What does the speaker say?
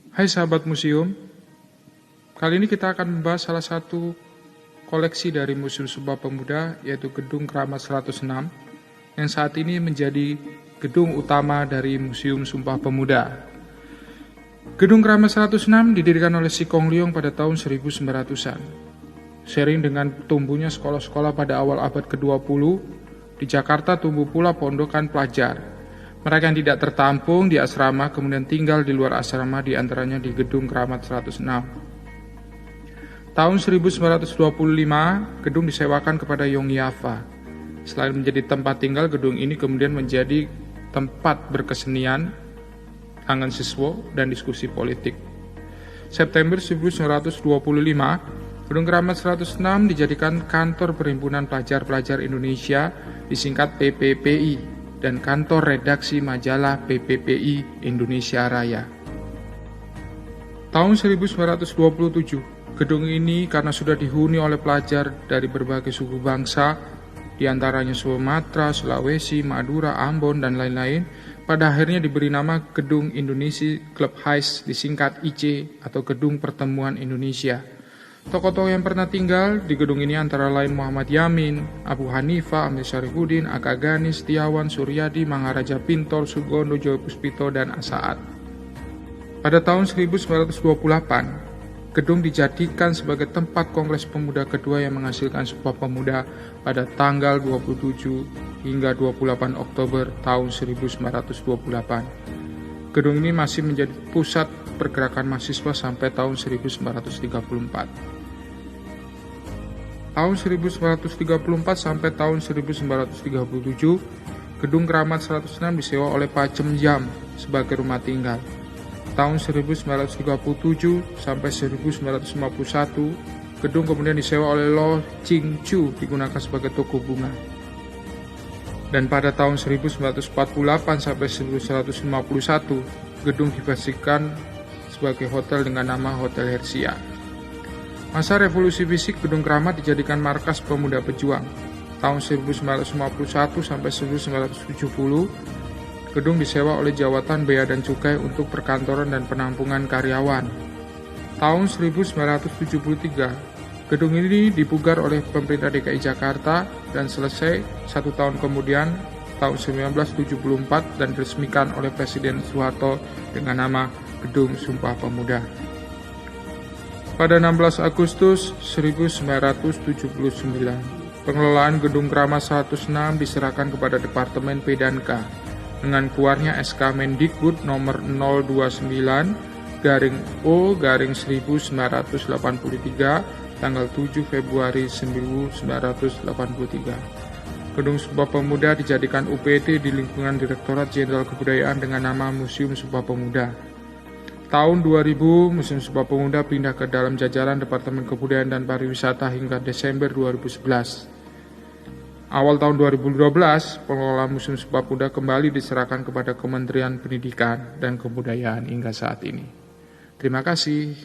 Hai sahabat museum, kali ini kita akan membahas salah satu koleksi dari Museum Sumpah Pemuda, yaitu Gedung Kramat 106, yang saat ini menjadi gedung utama dari Museum Sumpah Pemuda. Gedung Kramat 106 didirikan oleh Si Kong Leong pada tahun 1900-an. Seiring dengan tumbuhnya sekolah-sekolah pada awal abad ke-20, di Jakarta tumbuh pula pondokan pelajar. Mereka yang tidak tertampung di asrama kemudian tinggal di luar asrama, di antaranya di Gedung Kramat 106. Tahun 1925, gedung disewakan kepada Yongyafa. Selain menjadi tempat tinggal, gedung ini kemudian menjadi tempat berkesenian, tangan siswa, dan diskusi politik. September 1925, Gedung Kramat 106 dijadikan kantor Perhimpunan Pelajar-Pelajar Indonesia, disingkat PPPI, dan kantor redaksi majalah PPPI Indonesia Raya. Tahun 1927, gedung ini karena sudah dihuni oleh pelajar dari berbagai suku bangsa, di antaranya Sumatera, Sulawesi, Madura, Ambon, dan lain-lain, pada akhirnya diberi nama Gedung Indonesia Clubhouse, disingkat IC atau Gedung Pertemuan Indonesia. Tokoh-tokoh yang pernah tinggal di gedung ini antara lain Muhammad Yamin, Abu Hanifah, Amir Syarifuddin, Aka Gani, Setiawan, Suryadi, Maharaja Pintor, Sugondo, Joyo Puspito, dan Asaat. Pada tahun 1928, gedung dijadikan sebagai tempat Kongres Pemuda kedua yang menghasilkan Sumpah Pemuda pada tanggal 27 hingga 28 Oktober tahun 1928. Gedung ini masih menjadi pusat pergerakan mahasiswa sampai tahun 1934. Tahun 1934 sampai tahun 1937, Gedung Kramat 106 disewa oleh Pacem Jam sebagai rumah tinggal. Tahun 1937 sampai 1951, gedung kemudian disewa oleh Lo Ching Chu, digunakan sebagai toko bunga. Dan pada tahun 1948 sampai 1951, gedung diversikan sebagai hotel dengan nama Hotel Hersia. Masa revolusi fisik, Gedung Kramat dijadikan markas pemuda pejuang. Tahun 1951 sampai 1970, gedung disewa oleh Jawatan Bea dan Cukai untuk perkantoran dan penampungan karyawan. Tahun 1973, gedung ini dipugar oleh pemerintah DKI Jakarta dan selesai 1 tahun kemudian, tahun 1974, dan diresmikan oleh Presiden Soeharto dengan nama Gedung Sumpah Pemuda. Pada 16 Agustus 1979, pengelolaan Gedung Kramat 106 diserahkan kepada Departemen P&K dengan keluarnya SK Mendikbud nomor 029-O/1983 tanggal 7 Februari 1983. Gedung Sumpah Pemuda dijadikan UPT di lingkungan Direktorat Jenderal Kebudayaan dengan nama Museum Sumpah Pemuda. Tahun 2000, Museum Sumpah Pemuda pindah ke dalam jajaran Departemen Kebudayaan dan Pariwisata hingga Desember 2011. Awal tahun 2012, pengelolaan Museum Sumpah Pemuda kembali diserahkan kepada Kementerian Pendidikan dan Kebudayaan hingga saat ini. Terima kasih.